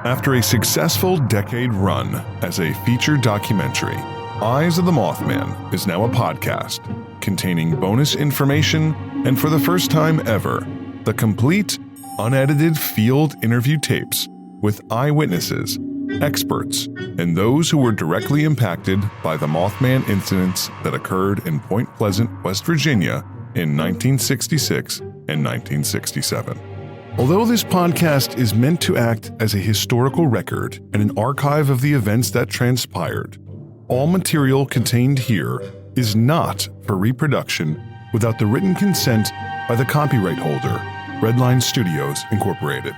After a successful decade run as a featured documentary, Eyes of the Mothman is now a podcast containing bonus information and, for the first time ever, the complete, unedited field interview tapes with eyewitnesses, experts, and those who were directly impacted by the Mothman incidents that occurred in Point Pleasant, West Virginia in 1966 and 1967. Although this podcast is meant to act as a historical record and an archive of the events that transpired, all material contained here is not for reproduction without the written consent by the copyright holder, Redline Studios, Incorporated.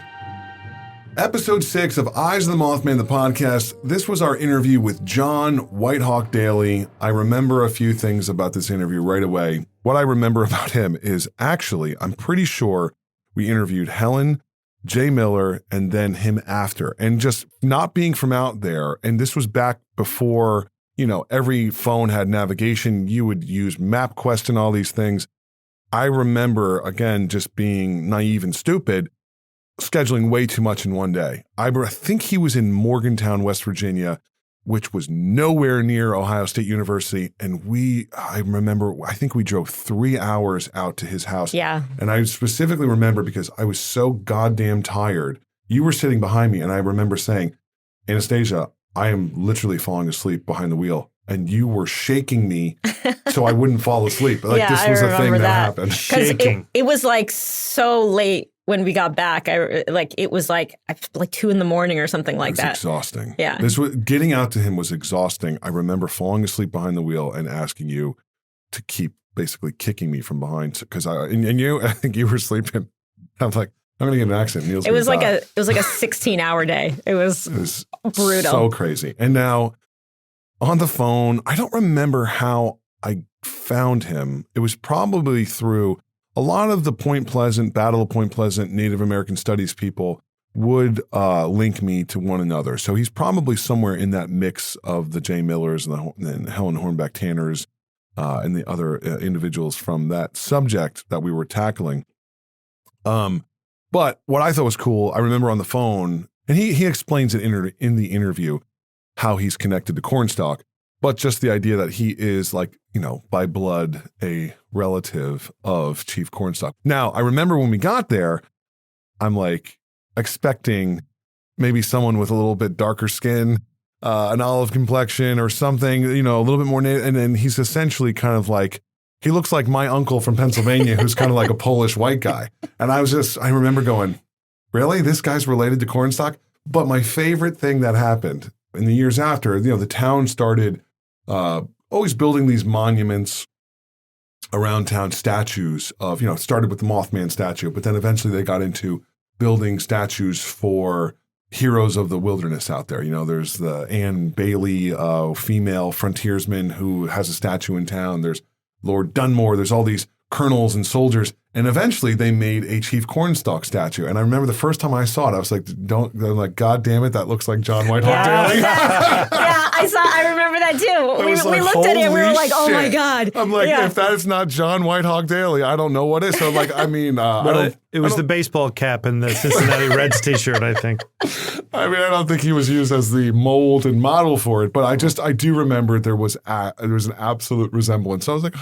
Episode 6 of Eyes of the Mothman, the podcast. This was our interview with John Whitehawk Dailey. I remember a few things about this interview right away. What I remember about him is actually, I'm pretty sure we interviewed Helen, Jay Miller, and then him after. And just not being from out there, and this was back before, every phone had navigation. You would use MapQuest and all these things. I remember, again, just being naive and stupid, scheduling way too much in one day. I think he was in Morgantown, West Virginia, which was nowhere near Ohio State University. And I think we drove 3 hours out to his house. Yeah. And I specifically remember because I was so goddamn tired. You were sitting behind me, and I remember saying, Anastasia, I am literally falling asleep behind the wheel. And you were shaking me so I wouldn't fall asleep. Like, this was a thing that happened. Shaking. It was like so late when we got back. It was like 2 a.m. or something like that. It was exhausting. Yeah. Getting out to him was exhausting. I remember falling asleep behind the wheel and asking you to keep basically kicking me from behind because I think you were sleeping. I'm like, I'm going to get an accident. It was like a 16-hour day. It was brutal. So crazy. And now on the phone, I don't remember how I found him. It was probably through a lot of the Battle of Point Pleasant Native American Studies people would link me to one another. So he's probably somewhere in that mix of the Jay Millers and the Helen Hornback Tanners and the other individuals from that subject that we were tackling. But what I thought was cool, I remember on the phone, and he explains it in the interview how he's connected to Cornstalk, but just the idea that he is by blood a relative of Chief Cornstalk. Now, I remember when we got there, I'm expecting maybe someone with a little bit darker skin, an olive complexion or something, a little bit more native. And then he's essentially kind of he looks like my uncle from Pennsylvania, who's kind of like a Polish white guy. And I remember going, really? This guy's related to Cornstalk? But my favorite thing that happened in the years after, the town started always building these monuments around town, statues of, it started with the Mothman statue, but then eventually they got into building statues for heroes of the wilderness out there. There's the Anne Bailey, female frontiersman who has a statue in town. There's Lord Dunmore. There's all these colonels and soldiers. And eventually they made a Chief Cornstalk statue. And I remember the first time I saw it, I was like, God damn it, that looks like John Whitehawk Dailey. Yeah, I remember that too. We looked at it and we were like, oh my God. I'm like, if that is not John Whitehawk Dailey, I don't know what is. So it was the baseball cap and the Cincinnati Reds t-shirt, I think. I don't think he was used as the mold and model for it, but I do remember there was an absolute resemblance. So I was like,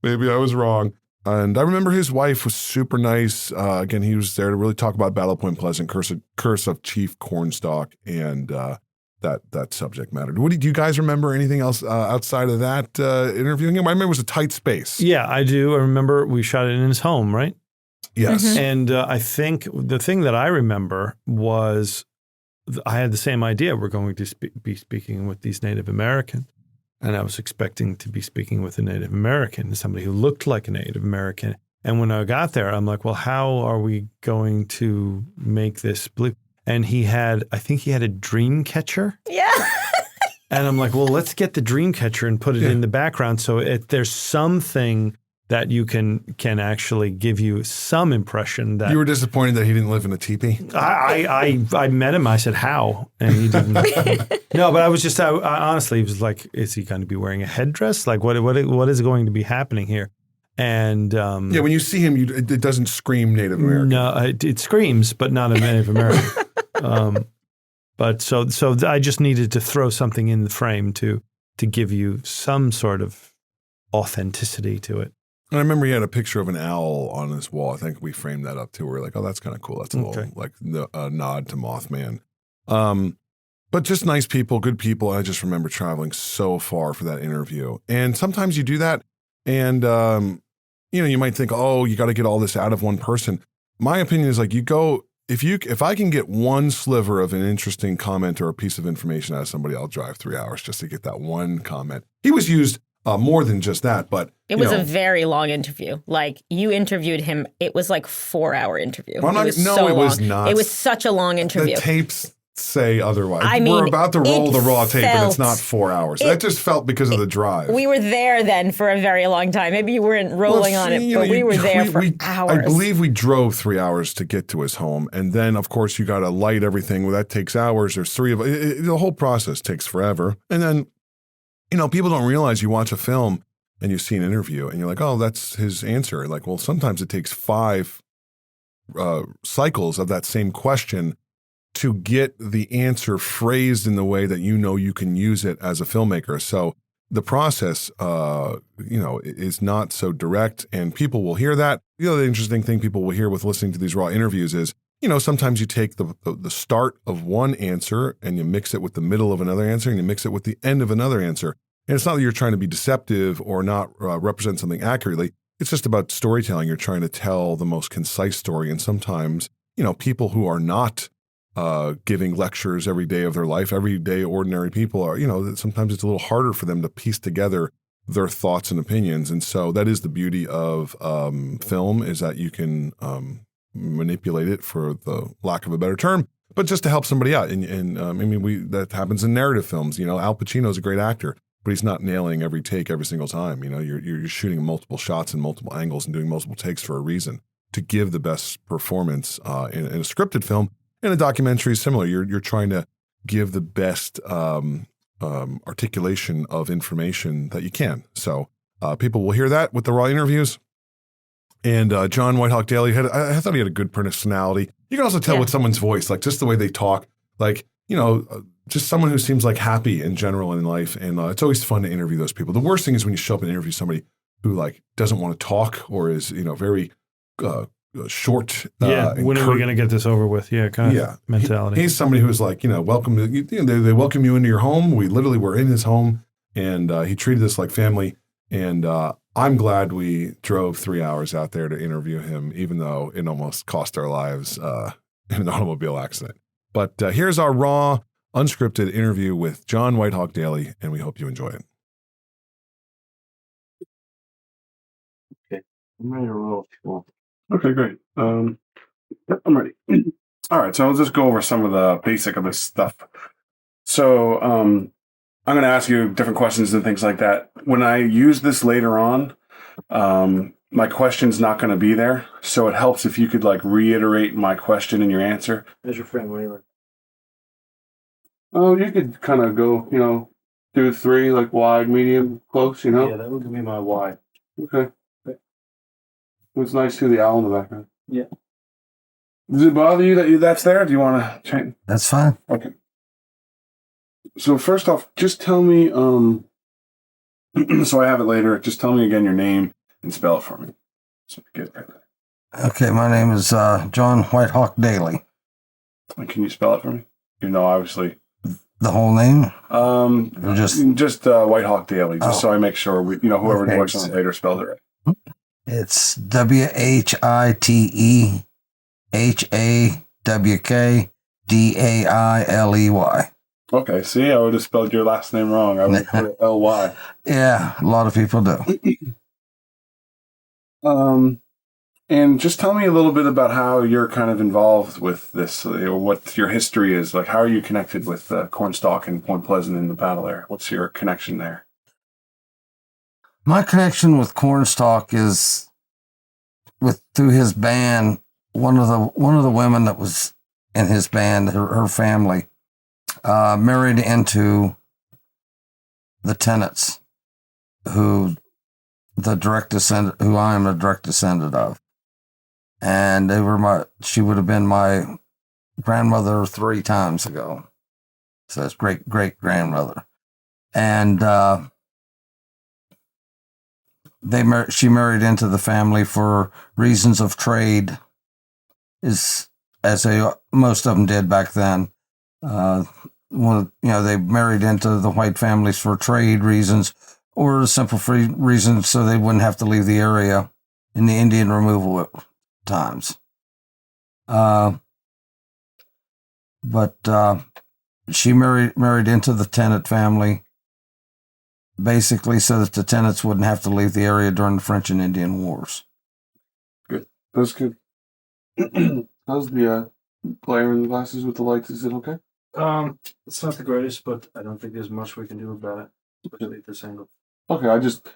maybe I was wrong. And I remember his wife was super nice. Again, he was there to really talk about Battle of Point Pleasant, curse of Chief Cornstalk, and that subject matter. Do you guys remember anything else outside of that interviewing him? I remember it was a tight space. Yeah, I do. I remember we shot it in his home, right? Yes. Mm-hmm. And I think the thing that I remember was I had the same idea. We're going to be speaking with these Native Americans. And I was expecting to be speaking with a Native American, somebody who looked like a Native American. And when I got there, I'm like, well, how are we going to make this believe? And I think he had a dream catcher. Yeah. And I'm like, well, let's get the dream catcher and put it in the background. So there's something that you can actually give you some impression that... You were disappointed that he didn't live in a teepee? I met him. I said, how? And he didn't. No, but I was just, I honestly was like, is he going to be wearing a headdress? Like, what is going to be happening here? And when you see him, it doesn't scream Native American. No, it screams, but not a Native American. But so I just needed to throw something in the frame to give you some sort of authenticity to it. And I remember he had a picture of an owl on his wall. I think we framed that up too. We're like, oh, that's kind of cool. That's a little like a nod to Mothman. But just nice people, good people. I just remember traveling so far for that interview. And sometimes you do that and, you might think, oh, you got to get all this out of one person. My opinion is like, if I can get one sliver of an interesting comment or a piece of information out of somebody, I'll drive 3 hours just to get that one comment. He was used more than just that, but it was a very long interview. Like you interviewed him, it was like 4-hour interview. Well, it was not. It was such a long interview. The tapes say otherwise. I mean, we're about to roll the raw tape, and it's not 4 hours. That just felt because of the drive. We were there then for a very long time. Maybe you weren't rolling on it, but we were there for hours. I believe we drove 3 hours to get to his home, and then of course you got to light everything. Well, that takes hours. There's three of it. The whole process takes forever, and then. People don't realize you watch a film and you see an interview and you're like, oh, that's his answer. Like, well, sometimes it takes 5 cycles of that same question to get the answer phrased in the way that you can use it as a filmmaker. So the process, is not so direct, and people will hear that. The interesting thing people will hear with listening to these raw interviews is, sometimes you take the start of one answer and you mix it with the middle of another answer and you mix it with the end of another answer. And it's not that you're trying to be deceptive or not represent something accurately. It's just about storytelling. You're trying to tell the most concise story. And sometimes, people who are not giving lectures every day of their life, everyday ordinary people are, sometimes it's a little harder for them to piece together their thoughts and opinions. And so that is the beauty of film, is that you can manipulate it, for the lack of a better term, but just to help somebody out. And that happens in narrative films. Al Pacino's a great actor, but he's not nailing every take every single time. You're shooting multiple shots and multiple angles and doing multiple takes for a reason, to give the best performance in a scripted film. And a documentary is similar. You're trying to give the best articulation of information that you can. So people will hear that with the raw interviews. And John Whitehawk Dailey, I thought he had a good personality. You can also tell with someone's voice, like just the way they talk, like, just someone who seems like happy in general in life. And it's always fun to interview those people. The worst thing is when you show up and interview somebody who like doesn't want to talk or is, very short. When are we going to get this over with? Kind of mentality. He's somebody who's like, welcome. They welcome you into your home. We literally were in his home, and he treated us like family. And I'm glad we drove 3 hours out there to interview him, even though it almost cost our lives in an automobile accident. But here's our raw, unscripted interview with John Whitehawk Dailey, and we hope you enjoy it. Okay, I'm ready to roll. Cool. Okay, great. I'm ready. All right, so I'll just go over some of the basic of this stuff. So I'm going to ask you different questions and things like that. When I use this later on, my question's not going to be there. So it helps if you could like reiterate my question and your answer. As your friend, whatever. Oh, you could kind of go, do 3, like wide, medium, close, Yeah, that would be my wide. Okay. It's nice to see the owl in the background. Yeah. Does it bother you that that's there? Do you want to change? That's fine. Okay. So first off, just tell me, so I have it later, just tell me again your name and spell it for me. So get it right there. Okay, my name is John Whitehawk Dailey. And can you spell it for me? Even though obviously... The whole name? Or just Whitehawk Dailey, just so I make sure whoever works on it later spells it right. It's WHITEHAWKDAILEY. Okay, see, I would have spelled your last name wrong. I would have put it L-Y. Yeah, a lot of people do. And just tell me a little bit about how you're kind of involved with this, or what your history is. Like, how are you connected with Cornstalk and Point Pleasant in the battle there? What's your connection there? My connection with Cornstalk is through his band. One of the women that was in his band, her family, married into the Tennants, who I am a direct descendant of. And she would have been my grandmother 3 times ago. So his great-great-grandmother. And she married into the family for reasons of trade, most of them did back then. They married into the white families for trade reasons or simple free reasons so they wouldn't have to leave the area in the Indian removal times. But she married into the tenant family, basically so that the tenants wouldn't have to leave the area during the French and Indian Wars. Good. That's good. How's the player in the glasses with the lights? Is it okay? It's not the greatest, but I don't think there's much we can do about it, especially at this angle. Okay, I was just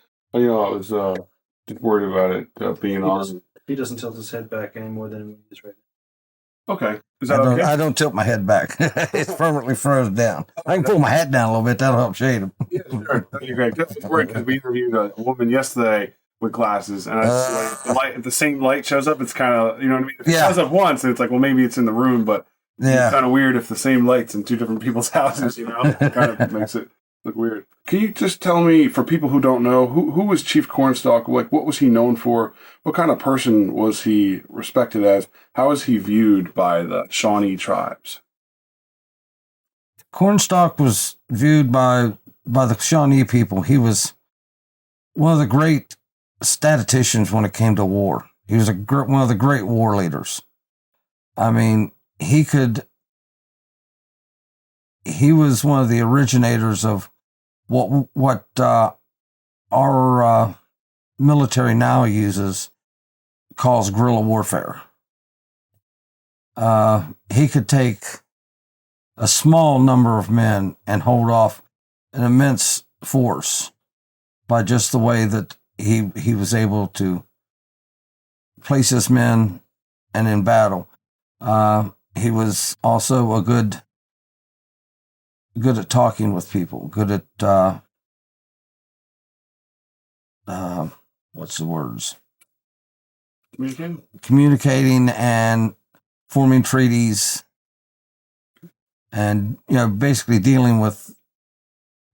worried about it being on. He doesn't tilt his head back any more than he is right now. Okay, is that okay? I don't tilt my head back. It's permanently frozen down. I can pull my hat down a little bit. That'll help shade him. Yeah, sure. That'd be great. That's worried because we interviewed a woman yesterday with glasses, and if the same light shows up, it's kind of, you know what I mean? If it shows up once, and it's like, well, maybe it's in the room, but it's kind of weird if the same light's in two different people's houses, you know? It kind of makes it look weird. Can you just tell me, for people who don't know, who was Chief Cornstalk? Like, what was he known for? What kind of person was he respected as? How was he viewed by the Shawnee tribes? Cornstalk was viewed by the Shawnee people. He was one of the great statisticians when it came to war. He was one of the great war leaders. I mean, he was one of the originators of what our military now calls guerrilla warfare. He could take a small number of men and hold off an immense force by just the way that he was able to place his men and in battle. He was also good at talking with people, good at what's the words? Communicating and forming treaties, and basically dealing with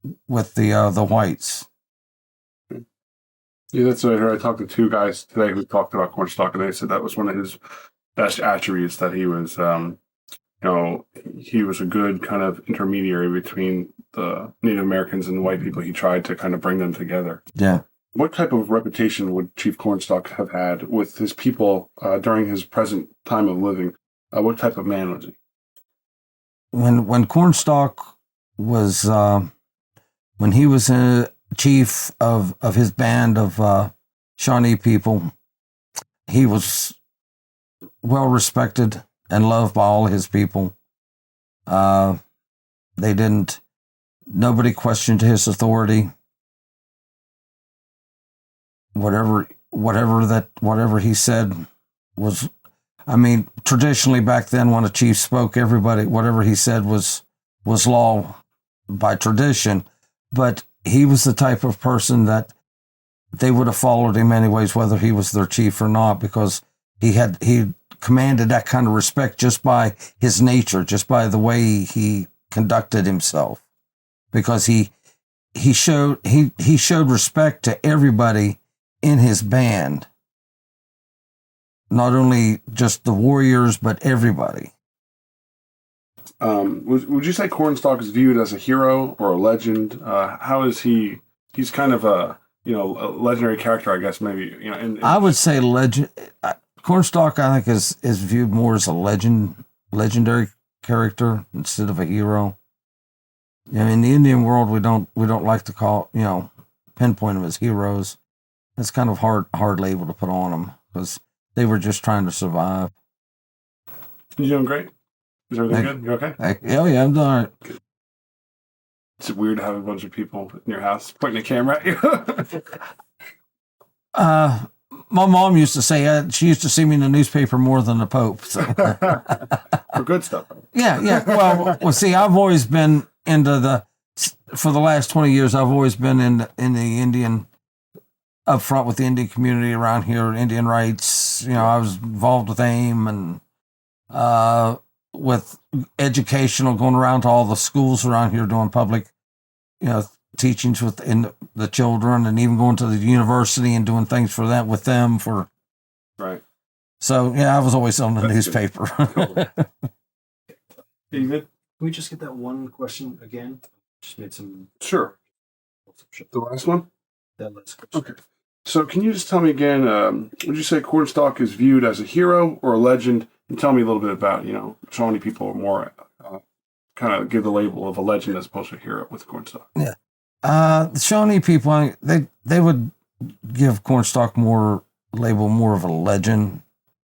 the whites. Yeah, that's what I heard. I talked to two guys today who talked about Cornstalk, and they said that was one of his best attributes, that he was, he was a good kind of intermediary between the Native Americans and the white people. He tried to kind of bring them together. Yeah. What type of reputation would Chief Cornstalk have had with his people during his present time of living? What type of man was he? When Cornstalk was, when he was a chief of his band of Shawnee people, he was well respected and loved by all his people. Nobody questioned his authority. Whatever he said was, I mean, traditionally back then when a chief spoke, whatever he said was law by tradition, but he was the type of person that they would have followed him anyways, whether he was their chief or not, because he commanded that kind of respect just by his nature, just by the way he conducted himself, because he showed respect to everybody in his band, not only just the warriors, but everybody. Would you say Cornstalk is viewed as a hero or a legend? How is he? He's kind of a legendary character, I guess. Maybe I would say legend. Cornstalk, I think, is viewed more as a legendary character instead of a hero. In the Indian world, we don't like to pinpoint them as heroes. It's kind of hard label to put on them because they were just trying to survive. You doing great? Is everything good? You okay? Yeah, I'm doing all right. It's weird to have a bunch of people in your house pointing a camera at you. My mom used to say she used to see me in the newspaper more than the Pope. So. For good stuff. Yeah. Well, see, I've always been for the last 20 years, I've always been in the Indian, up front with the Indian community around here, Indian rights. I was involved with AIM, and with educational, going around to all the schools around here doing public, teachings within the children, and even going to the university and doing things for that with them for. Right. So I was always on the newspaper. David, can we just get that one question again? Just made some. Sure. The last one? That last question. Okay. So can you just tell me again, would you say Cornstalk is viewed as a hero or a legend? And tell me a little bit about, Shawnee people are more kind of give the label of a legend as opposed to a hero with Cornstalk. Yeah. The Shawnee people, they would give Cornstalk more of a legend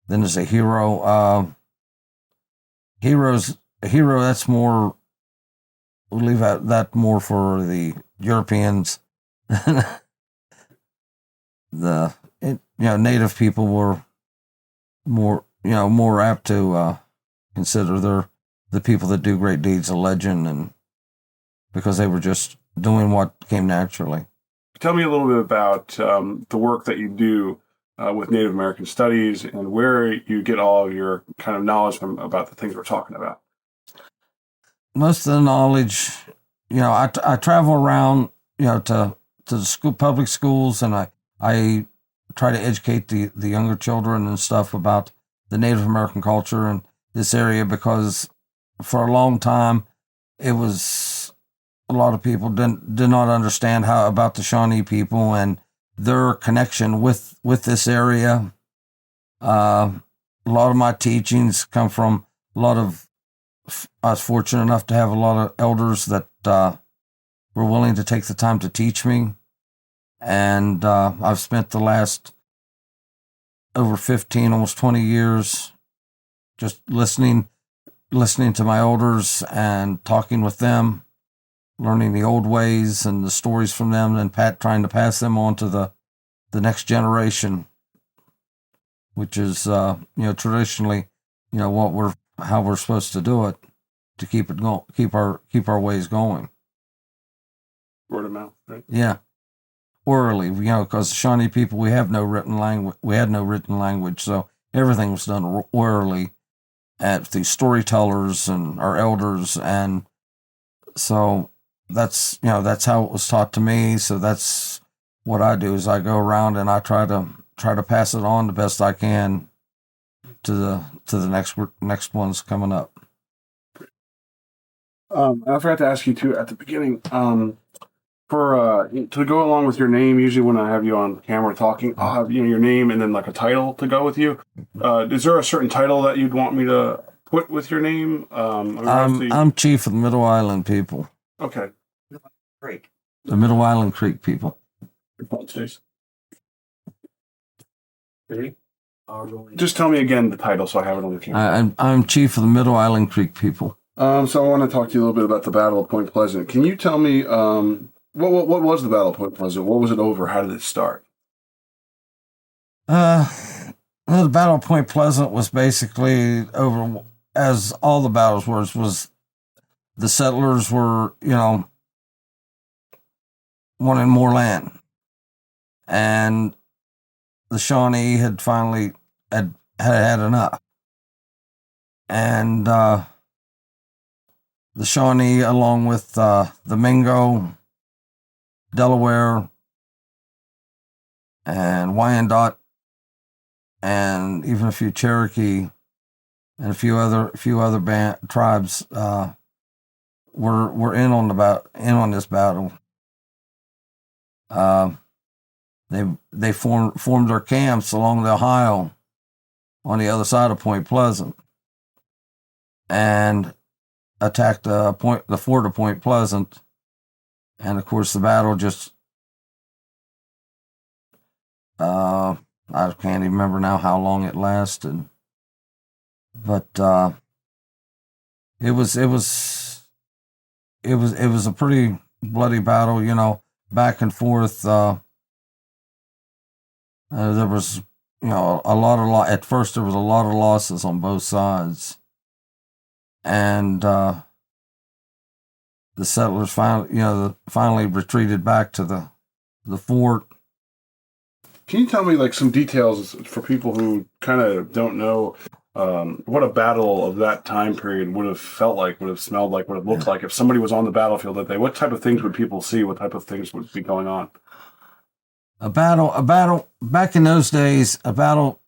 than as a hero. A hero, that's more, we'll leave that more for the Europeans. Native people were more apt to consider the people that do great deeds a legend, and because they were just doing what came naturally. Tell me a little bit about the work that you do with Native American studies and where you get all of your kind of knowledge from about the things we're talking about. Most of the knowledge, I travel around, to the public schools, and I try to educate the younger children and stuff about the Native American culture in this area, because for a long time it was a lot of people did not understand about the Shawnee people and their connection with this area. A lot of my teachings come from I was fortunate enough to have a lot of elders that were willing to take the time to teach me. And I've spent the last over 15, almost 20 years just listening to my elders and talking with them, learning the old ways and the stories from them, and trying to pass them on to the next generation, which is traditionally how we're supposed to do it, to keep it going, keep our ways going. Word of mouth, right? Yeah. Orally, because Shawnee people, we had no written language, so everything was done orally through storytellers and our elders, and so that's how it was taught to me. So that's what I do, is I go around and I try to pass it on the best I can to the next ones coming up. I forgot to ask you too at the beginning. For to go along with your name, usually when I have you on camera talking, I'll have your name and then like a title to go with you. Is there a certain title that you'd want me to put with your name? I'm Chief of the Middle Island people. Okay. Great. The Middle Island Creek people. Just tell me again the title so I have it on the camera. I'm Chief of the Middle Island Creek people. So I want to talk to you a little bit about the Battle of Point Pleasant. Can you tell me what was the Battle of Point Pleasant? What was it over? How did it start? The Battle of Point Pleasant was basically over, as all the battles was the settlers were, wanting more land, and the Shawnee had finally had enough, and the Shawnee, along with the Mingo, Delaware, and Wyandot, and even a few Cherokee and a few other tribes were in on this battle. They formed their camps along the Ohio on the other side of Point Pleasant and attacked the fort of Point Pleasant. And of course, the battle just, I can't even remember now how long it lasted, but it was a pretty bloody battle, back and forth. There was, at first there was a lot of losses on both sides, and the settlers finally retreated back to the fort. Can you tell me like some details for people who kind of don't know what a battle of that time period would have felt like, would have smelled like, would have looked like if somebody was on the battlefield that day. What type of things would people see? What type of things would be going on? A battle, back in those days, a battle,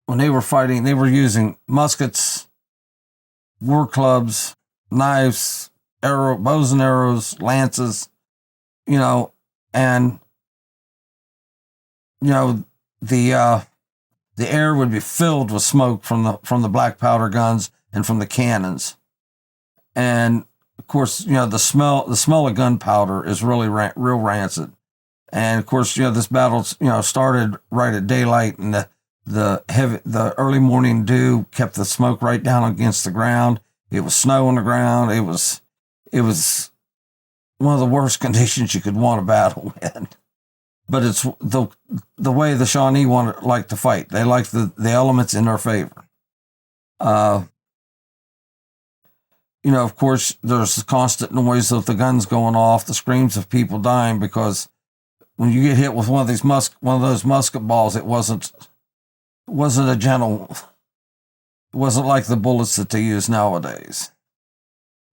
when they were fighting, they were using muskets, war clubs, knives, bows and arrows, lances, and, the air would be filled with smoke from the black powder guns and from the cannons. And of course, the smell of gunpowder is really real rancid. And of course, this battle, started right at daylight, and the early morning dew kept the smoke right down against the ground. It was snow on the ground. It was one of the worst conditions you could want to battle in. But it's the way the Shawnee like to fight. They like the elements in their favor. Of course, there's the constant noise of the guns going off, the screams of people dying, because when you get hit with one of those musket balls, it wasn't a gentle. It wasn't like the bullets that they use nowadays.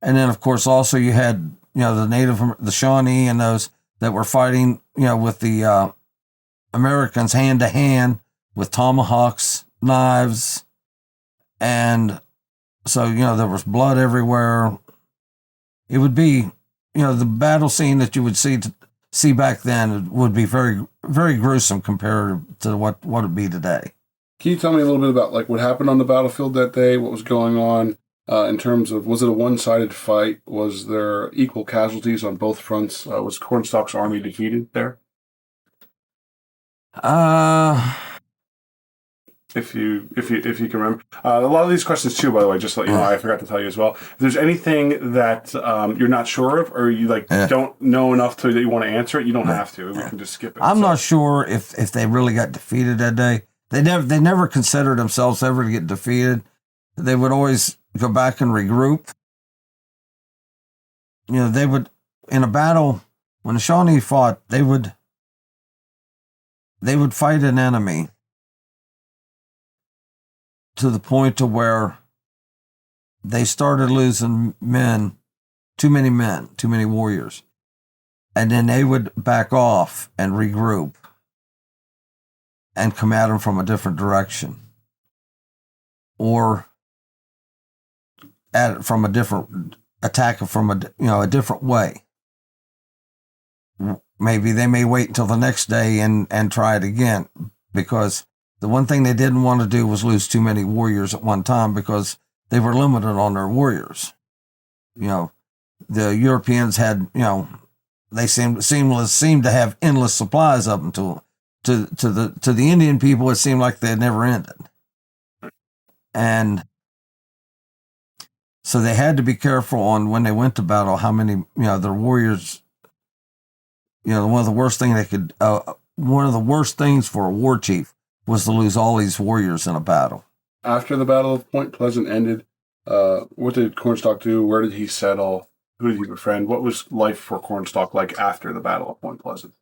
And then, of course, also you had the Shawnee and those that were fighting, with the Americans hand to hand with tomahawks, knives, and so, there was blood everywhere. It would be, the battle scene that you would see back then would be very, very gruesome compared to what would be today. Can you tell me a little bit about what happened on the battlefield that day? What was going on? In terms of, was it a one-sided fight? Was there equal casualties on both fronts? Was Cornstalk's army defeated there? If you can remember, a lot of these questions too, by the way, just to let you know, I forgot to tell you as well. If there's anything that you're not sure of, or you don't know enough that you want to answer it, you don't have to. We can just skip it. I'm not sure if they really got defeated that day. They never considered themselves ever to get defeated. They would always go back and regroup. They would, in a battle, when the Shawnee fought, they would fight an enemy to the point to where they started losing too many warriors. And then they would back off and regroup and come at them from a different direction, or from a different attack from a different way. Maybe they may wait until the next day and try it again, because the one thing they didn't want to do was lose too many warriors at one time, because they were limited on their warriors. The Europeans had, they seemed to have endless supplies up until to the Indian people, it seemed like they had never ended. And so they had to be careful on when they went to battle how many, their warriors. One of the worst things for a war chief was to lose all these warriors in a battle. After the Battle of Point Pleasant ended, what did Cornstalk do? Where did he settle? Who did he befriend? What was life for Cornstalk like after the Battle of Point Pleasant?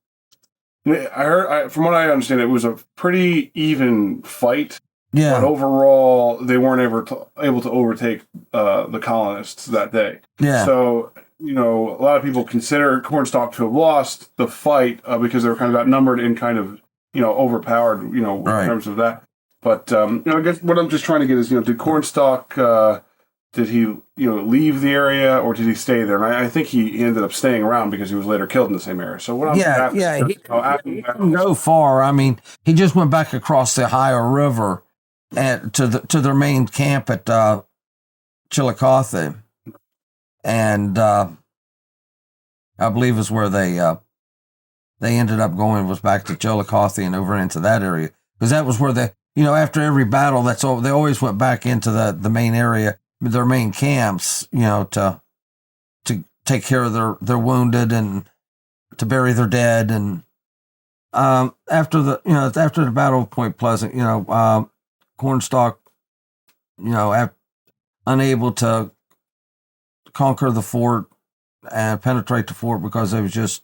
From what I understand, it was a pretty even fight. Yeah. But overall, they weren't able to overtake the colonists that day. Yeah. So, a lot of people consider Cornstalk to have lost the fight because they were kind of outnumbered and kind of, overpowered, in terms of that. But, I guess what I'm just trying to get is, did Cornstalk, did he, leave the area, or did he stay there? And I think he ended up staying around because he was later killed in the same area. So what? He didn't go far. I mean, he just went back across the Ohio River to their main camp at Chillicothe, and I believe is where they ended up going, was back to Chillicothe and over into that area, because that was where after every battle, they always went back into the main area, their main camps, to take care of their wounded and to bury their dead. And after the Battle of Point Pleasant, Cornstalk, unable to conquer the fort and penetrate the fort because they was just,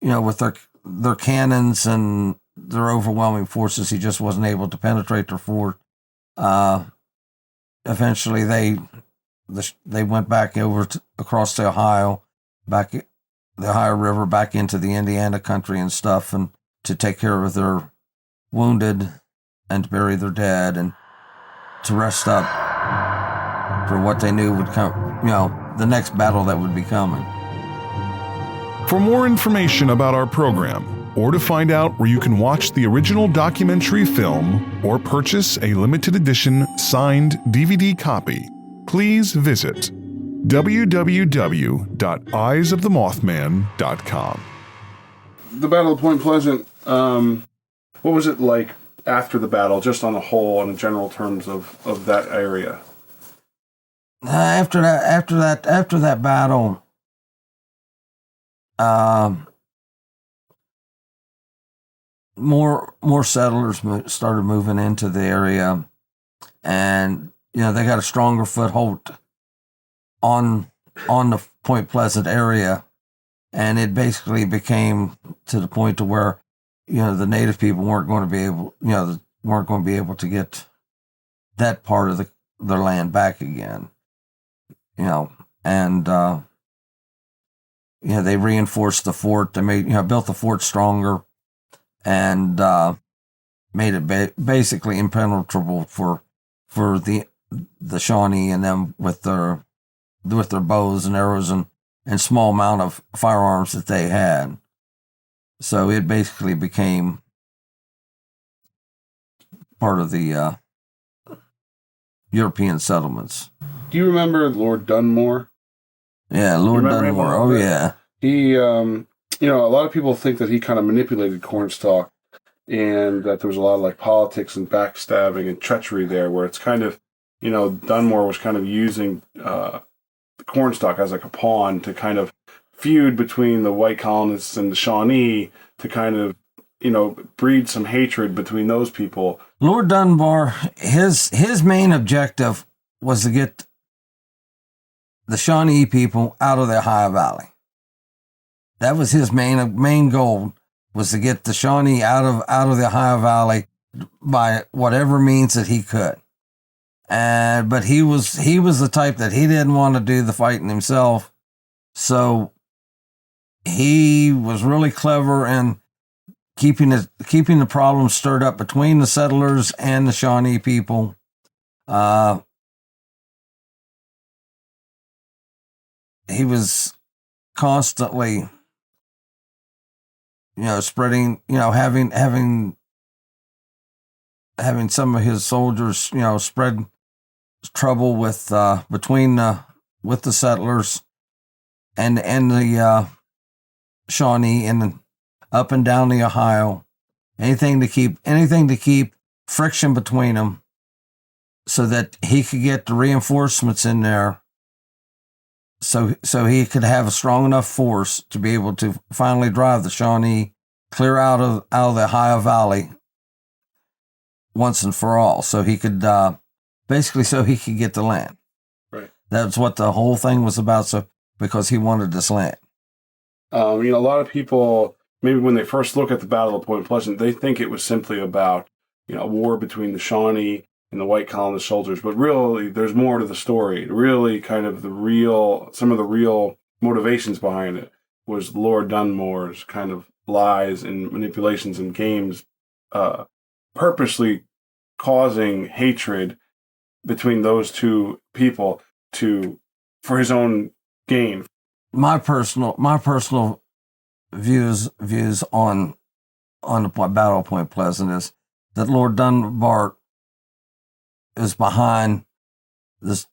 with their cannons and their overwhelming forces, he just wasn't able to penetrate the fort. Eventually they went back over across the Ohio, the Ohio River, back into the Indiana country and stuff, and to take care of their wounded and to bury their dead and to rest up for what they knew would come, the next battle that would be coming. For more information about our program, or to find out where you can watch the original documentary film or purchase a limited edition signed DVD copy, please visit www.eyesofthemothman.com. The Battle of Point Pleasant, what was it like after the battle, just on the whole, in the general terms of that area? After that battle, more settlers started moving into the area, and they got a stronger foothold on the Point Pleasant area, and it basically became to the point to where the native people weren't going to be able to get that part of their land back again, and they reinforced the fort. They built the fort stronger, and made it basically impenetrable for the Shawnee and them with their bows and arrows and small amount of firearms that they had. So it basically became part of the European settlements. Do you remember Lord Dunmore? Yeah, Lord Dunmore. Oh, yeah. He, a lot of people think that he kind of manipulated Cornstalk, and that there was a lot of politics and backstabbing and treachery there, where it's kind of, Dunmore was kind of using Cornstalk as a pawn to kind of feud between the white colonists and the Shawnee to kind of, breed some hatred between those people. Lord Dunmore, his main objective was to get the Shawnee people out of the Ohio Valley. That was his main goal, was to get the Shawnee out of the Ohio Valley by whatever means that he could. But he was the type that he didn't want to do the fighting himself. So he was really clever in keeping the problem stirred up between the settlers and the Shawnee people. He was constantly, spreading, having some of his soldiers, spread trouble with the settlers and the Shawnee and up and down the Ohio. Anything to keep friction between them, so that he could get the reinforcements in there. So he could have a strong enough force to be able to finally drive the Shawnee clear out of the Ohio Valley once and for all. So he could so he could get the land. Right. That's what the whole thing was about. So because he wanted this land. A lot of people, maybe when they first look at the Battle of Point Pleasant, they think it was simply about a war between the Shawnee and the white colonist soldiers, but really there's more to the story. Really kind of some of the real motivations behind it was Lord Dunmore's kind of lies and manipulations and games, purposely causing hatred between those two people for his own gain. My personal views on the Battle of Point Pleasant is that Lord Dunbar is behind the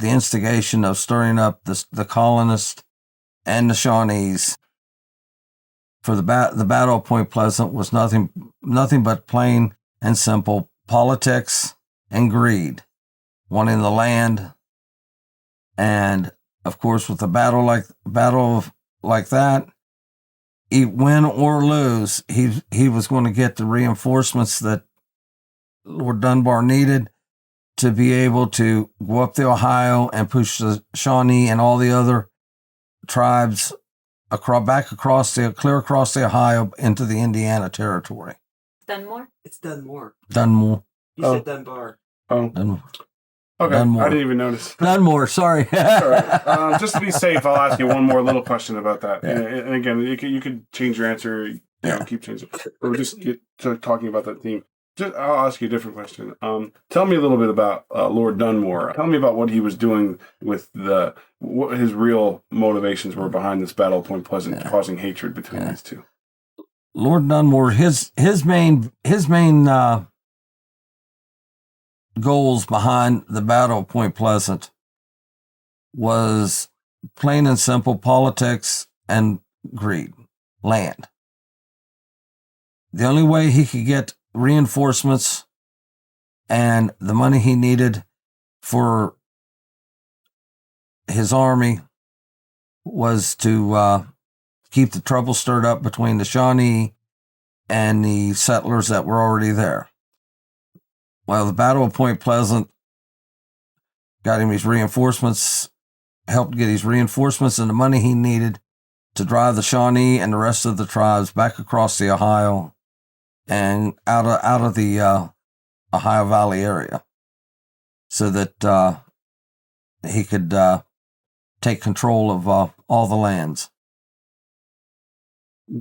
instigation of stirring up the colonists and the Shawnees. For the Battle of Point Pleasant was nothing but plain and simple politics and greed, wanting the land. And of course, with a battle like that, win or lose, he was going to get the reinforcements that Lord Dunbar needed to be able to go up the Ohio and push the Shawnee and all the other tribes clear across the Ohio into the Indiana territory. Dunmore? It's Dunmore. Dunmore. You said Dunbar. Oh, Dunmore. okay. Dunmore. I didn't even notice. Dunmore, sorry. All right. Just to be safe, I'll ask you one more little question about that. Yeah. And again, you could change your answer. Keep changing. But we'll just get to talking about that theme. I'll ask you a different question. Tell me a little bit about Lord Dunmore. Tell me about what he was doing with what his real motivations were behind this battle of Point Pleasant, causing hatred between these two. Lord Dunmore, his main goals behind the Battle of Point Pleasant was plain and simple politics and greed, land. The only way he could get reinforcements and the money he needed for his army was to keep the trouble stirred up between the Shawnee and the settlers that were already there. Well, the Battle of Point Pleasant got him his reinforcements, helped get his reinforcements and the money he needed to drive the Shawnee and the rest of the tribes back across the Ohio and out of the Ohio Valley area, so that he could take control of all the lands.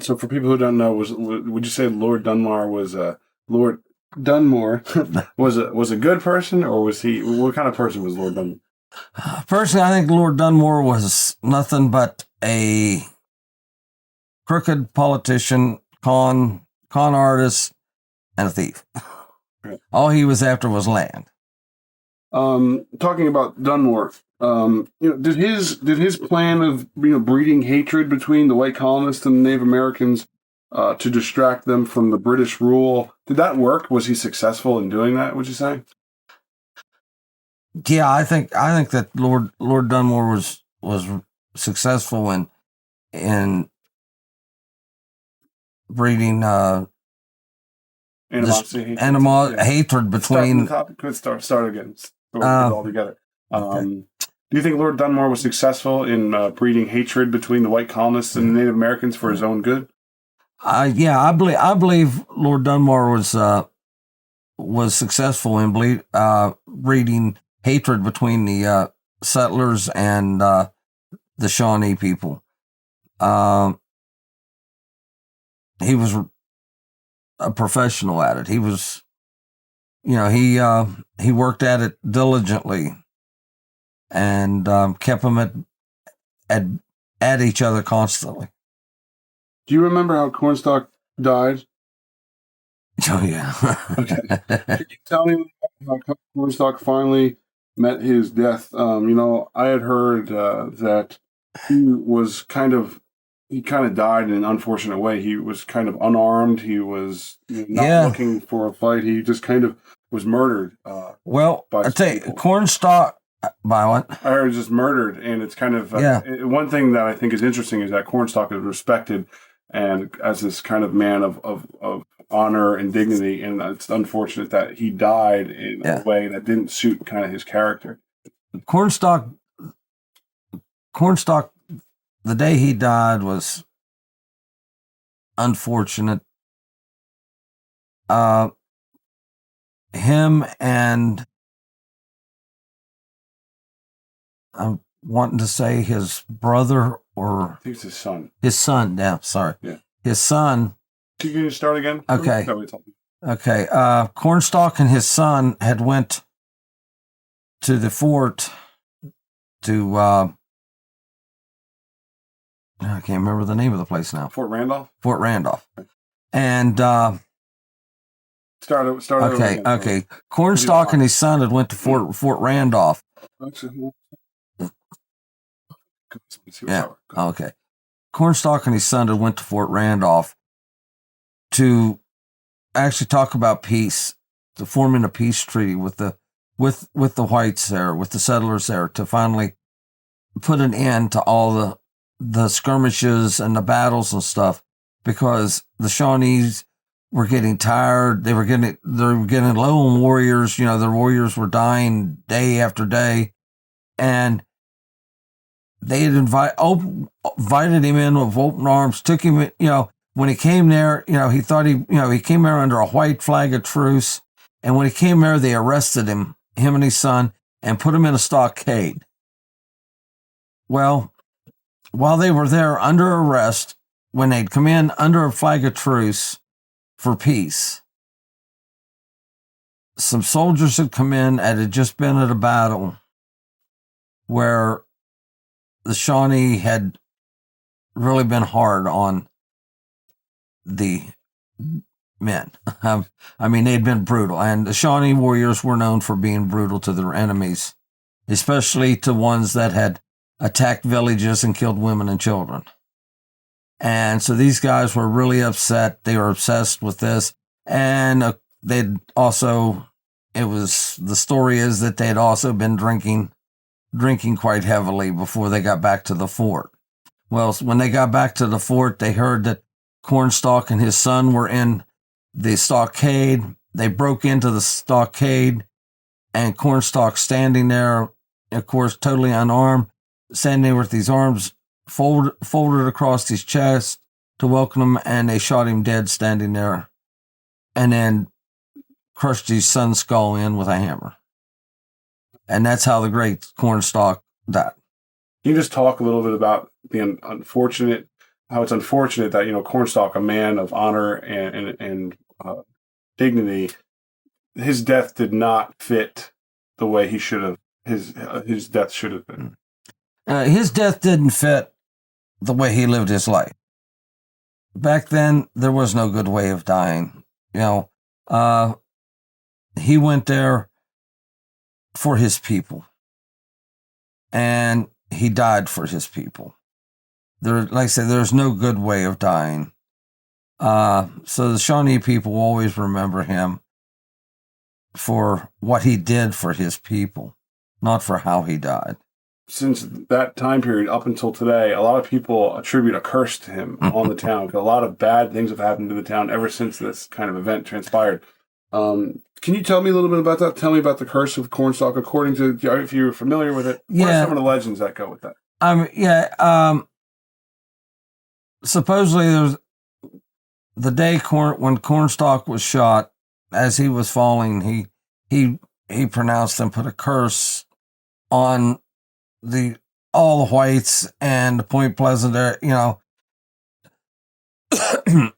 So, for people who don't know, would you say Lord Dunmore was Lord Dunmore was a good person, or was he? What kind of person was Lord Dunmore? Personally, I think Lord Dunmore was nothing but a crooked politician, con artist, and a thief. Right. All he was after was land. Talking about Dunmore, did his plan of breeding hatred between the white colonists and the Native Americans to distract them from the British rule, did that work? Was he successful in doing that, would you say? Yeah, I think that Lord Dunmore was successful in breeding hatred between. Start again. All together. Okay. Do you think Lord Dunmore was successful in breeding hatred between the white colonists and the Native Americans for his own good? Yeah, I believe Lord Dunmore was successful in breeding hatred between the settlers and the Shawnee people. He was a professional at it. He was, he worked at it diligently and kept them at each other constantly. Do you remember how Cornstalk died? Oh, yeah. Okay. Can you tell me how Cornstalk finally met his death? I had heard that he kind of died in an unfortunate way. He was kind of unarmed. He was not looking for a fight. He just kind of was murdered. Well, I tell you, Cornstalk, by what? I heard just murdered, and it's kind of one thing that I think is interesting is that Cornstalk is respected and as this kind of man of honor and dignity, and it's unfortunate that he died in a way that didn't suit kind of his character. Cornstalk, the day he died was unfortunate. Him and I'm wanting to say his brother or I think it's his son. His son, yeah, sorry. Yeah. His son. Can you start again? Okay. Okay. Cornstalk and his son had went to the fort to I can't remember the name of the place now. Fort Randolph? Fort Randolph. And start okay, okay. Cornstalk and his son had went to Fort Randolph. Yeah. Okay. Cornstalk and his son had went to Fort Randolph to actually talk about peace, to forming a peace treaty with the whites there, with the settlers there, to finally put an end to all the skirmishes and the battles and stuff, because the Shawnees were getting tired. They were getting low on warriors. Their warriors were dying day after day, and they had invited him in with open arms, took him, when he came there, he thought he came there under a white flag of truce. And when he came there, they arrested him him and his son, and put him in a stockade. Well, while they were there under arrest, when they'd come in under a flag of truce for peace, some soldiers had come in and had just been at a battle where the Shawnee had really been hard on the men. I mean, they'd been brutal, and the Shawnee warriors were known for being brutal to their enemies, especially to ones that had attacked villages and killed women and children. And so these guys were really upset. They were obsessed with this. And they'd also, the story is that they had also been drinking quite heavily before they got back to the fort. Well, when they got back to the fort, they heard that Cornstalk and his son were in the stockade. They broke into the stockade, and Cornstalk standing there, of course, totally unarmed, standing there with these arms folded across his chest to welcome him, and they shot him dead standing there, and then crushed his son's skull in with a hammer. And that's how the great Cornstalk died. Can you just talk a little bit about how it's unfortunate that, Cornstalk, a man of honor and dignity, his death did not fit the way he should have. His death should have been. His death didn't fit the way he lived his life. Back then, there was no good way of dying. He went there for his people, and he died for his people. Like I said, there's no good way of dying. So the Shawnee people will always remember him for what he did for his people, not for how he died. Since that time period up until today, a lot of people attribute a curse to him on the town. Because a lot of bad things have happened to the town ever since this kind of event transpired. Can you tell me a little bit about that? Tell me about the curse of Cornstalk, according to, if you're familiar with it. What are some of the legends that go with that? Supposedly there's the day when Cornstalk was shot, as he was falling, he pronounced and put a curse on all the whites and the Point Pleasant area, Can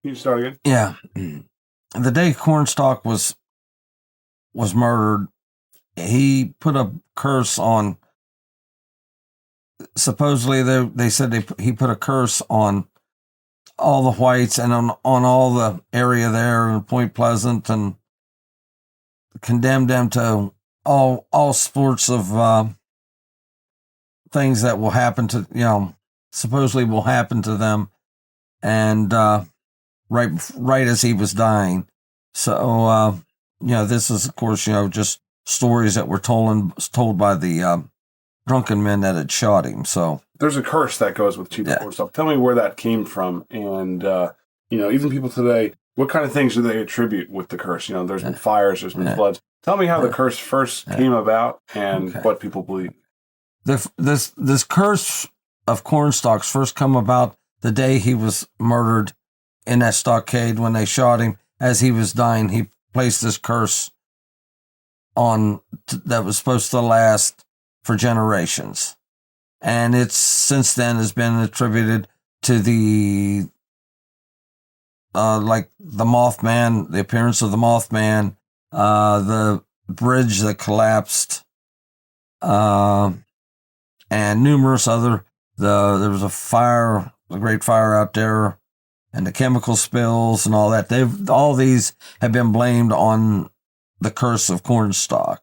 you start again? Yeah. The day Cornstalk was murdered, he put a curse on, supposedly they said he put a curse on all the whites and on all the area there in Point Pleasant, and condemned them to all sorts of things that will happen to, supposedly will happen to them, and right as he was dying. So, this is, of course, just stories that were told by the drunken men that had shot him. So there's a curse that goes with Chief Cornstalk. Tell me where that came from, and even people today, what kind of things do they attribute with the curse? There's been fires, there's been floods. Tell me how the curse first came about and what people believe. This curse of Cornstalk's first come about the day he was murdered in that stockade. When they shot him as he was dying, he placed this curse on that was supposed to last for generations, and it's since then has been attributed to the like the Mothman, the appearance of the Mothman, the bridge that collapsed, and numerous other. There was a great fire out there, and the chemical spills and all that. All these have been blamed on the curse of Cornstalk.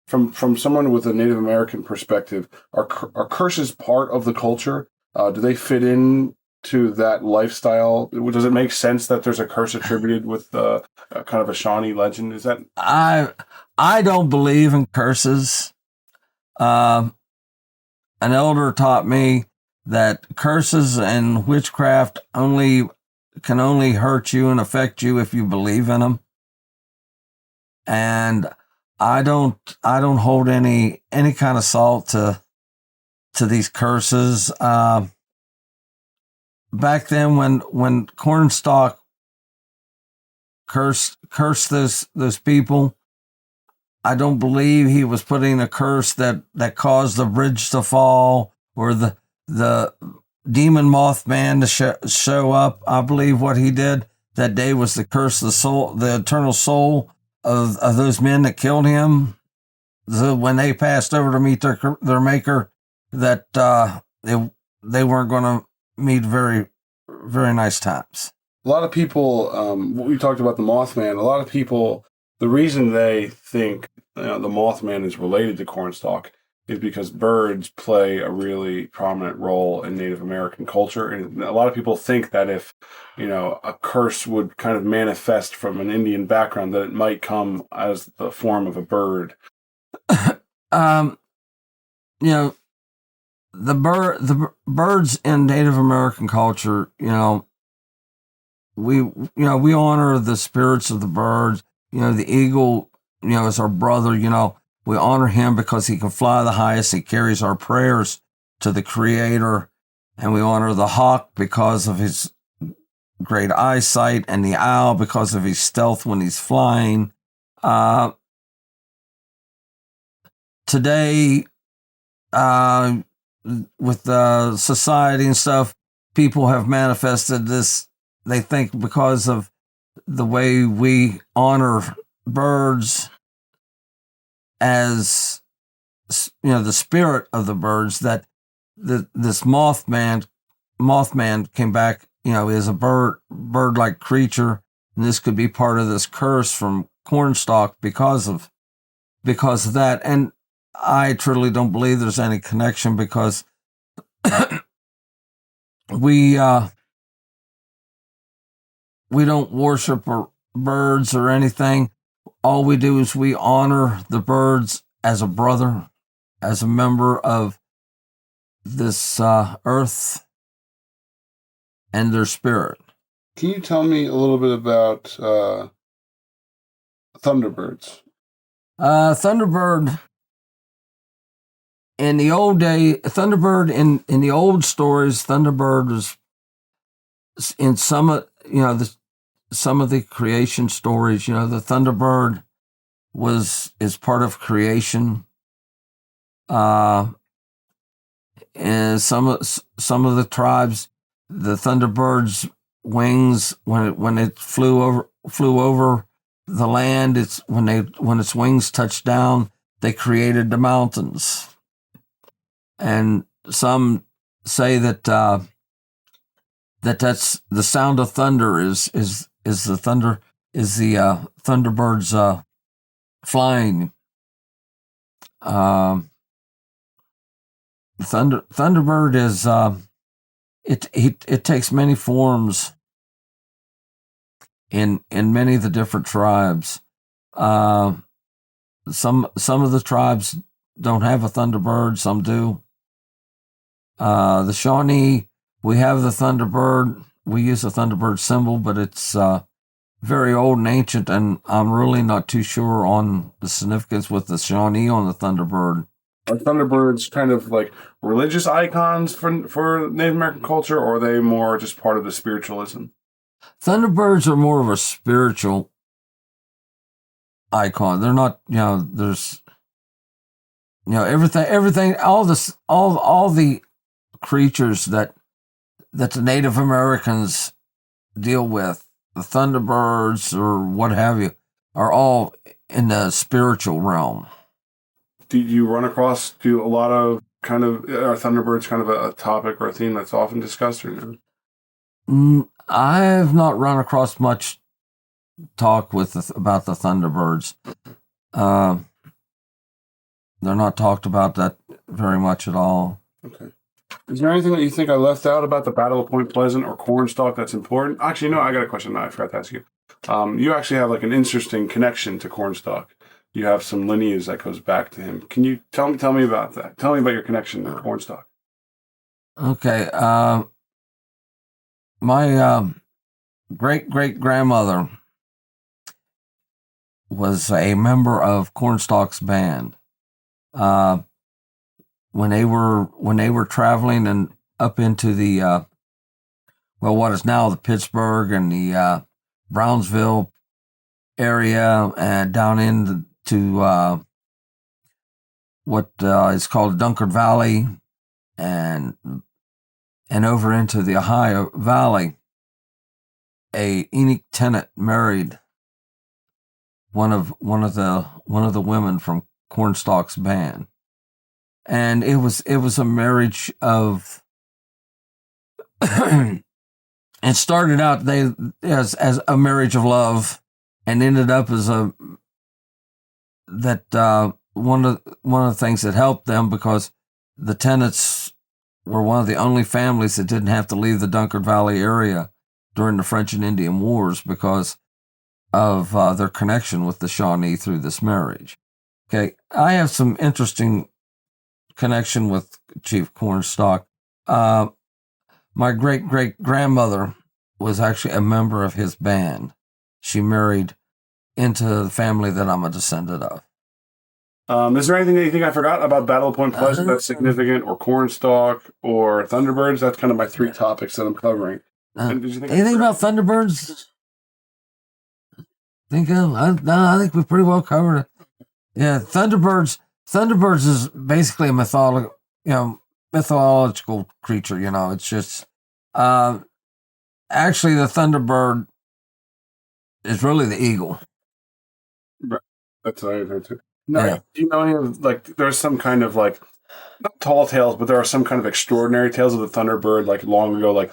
From someone with a Native American perspective, are curses part of the culture? Do they fit in to that lifestyle? Does it make sense that there's a curse attributed with kind of a Shawnee legend? Is that I don't believe in curses. An elder taught me that curses and witchcraft can only hurt you and affect you if you believe in them. And I don't hold any kind of salt to these curses. Back then, when Cornstalk cursed those people, I don't believe he was putting a curse that caused the bridge to fall or the demon Mothman to show up. I believe what he did that day was to curse the eternal soul of those men that killed him. So when they passed over to meet their maker, that they weren't going to meet very, very nice times. A lot of people, we talked about the Mothman. A lot of people, the reason they think the Mothman is related to Cornstalk is because birds play a really prominent role in Native American culture. And a lot of people think that if, a curse would kind of manifest from an Indian background, that it might come as the form of a bird. The birds in Native American culture, we honor the spirits of the birds. The eagle, is our brother. We honor him because he can fly the highest. He carries our prayers to the Creator, and we honor the hawk because of his great eyesight, and the owl because of his stealth when he's flying. Today, with society and stuff, people have manifested this. They think because of the way we honor birds as, the spirit of the birds, that this Mothman came back, is a bird-like creature, and this could be part of this curse from Cornstalk because of that. And I truly don't believe there's any connection because we don't worship birds or anything. All we do is we honor the birds as a brother, as a member of this earth and their spirit. Can you tell me a little bit about Thunderbirds? Thunderbird in the old in the old stories, Thunderbird was in some of the creation stories. The Thunderbird is part of creation. And some of the tribes, the Thunderbird's wings, when it flew over the land, when its wings touched down, they created the mountains. And some say that that's the sound of thunder is the Thunderbird's flying. Thunderbird is it takes many forms in many of the different tribes. Some of the tribes don't have a Thunderbird, some do. The Shawnee, we have the Thunderbird. We use the Thunderbird symbol, but it's very old and ancient, and I'm really not too sure on the significance with the Shawnee on the Thunderbird. Are Thunderbirds kind of like religious icons for Native American culture, or are they more just part of the spiritualism? Thunderbirds are more of a spiritual icon. They're not, there's, everything, all the creatures that the Native Americans deal with, the Thunderbirds or what have you, are all in the spiritual realm. Do you run across a lot of kind of, are Thunderbirds kind of a topic or a theme that's often discussed or no? I have not run across much talk about the Thunderbirds. They're not talked about that very much at all. Okay. Is there anything that you think I left out about the Battle of Point Pleasant or Cornstalk that's important? Actually, no, I got a question now I forgot to ask you. You actually have like an interesting connection to Cornstalk. You have some lineage that goes back to him. Can you tell me about that? Tell me about your connection to Cornstalk. Okay. My great-great-grandmother was a member of Cornstalk's band. When they were traveling and up into the what is now the Pittsburgh and the Brownsville area and down into what is called Dunkard Valley and over into the Ohio Valley. A Enoch tenant married one of the women from Cornstalk's band, and it was a marriage of. It started out as a marriage of love, and ended up as one of the things that helped them, because the tenants were one of the only families that didn't have to leave the Dunkard Valley area during the French and Indian Wars because of their connection with the Shawnee through this marriage. Okay, I have some interesting connection with Chief Cornstalk. My great-great-grandmother was actually a member of his band. She married into the family that I'm a descendant of. Is there anything that you think I forgot about Battle of Point Pleasant that's significant, or Cornstalk, or Thunderbirds? That's kind of my 3 topics that I'm covering. Did you think Anything about Thunderbirds? I think we pretty well covered it. Yeah, Thunderbirds is basically a mythological creature. It's just actually the Thunderbird is really the eagle. Right. That's what I heard too. No, yeah. Do you know any of, there's some kind of, not tall tales, but there are some kind of extraordinary tales of the Thunderbird, long ago,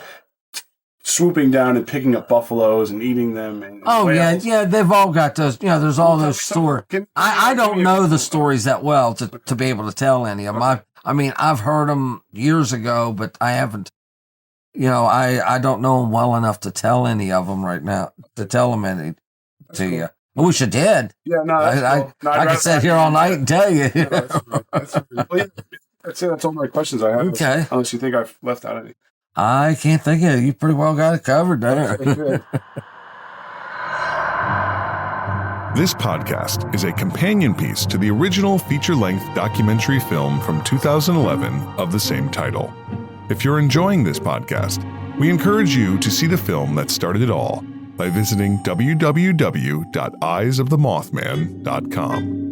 swooping down and picking up buffaloes and eating them. And whales. yeah, they've all got those. There's all those stories. I don't know the stories that well to be able to tell any of them. Okay. I've heard them years ago, but I haven't. I don't know them well enough to tell any of them right now. To tell them any to you. I wish I did. Yeah, no, I could sit here all night and tell you. Yeah, that's well, that's all my questions I have. Okay. Unless you think I've left out any. I can't think of it. You pretty well got it covered there. This podcast is a companion piece to the original feature-length documentary film from 2011 of the same title. If you're enjoying this podcast, we encourage you to see the film that started it all by visiting www.eyesofthemothman.com.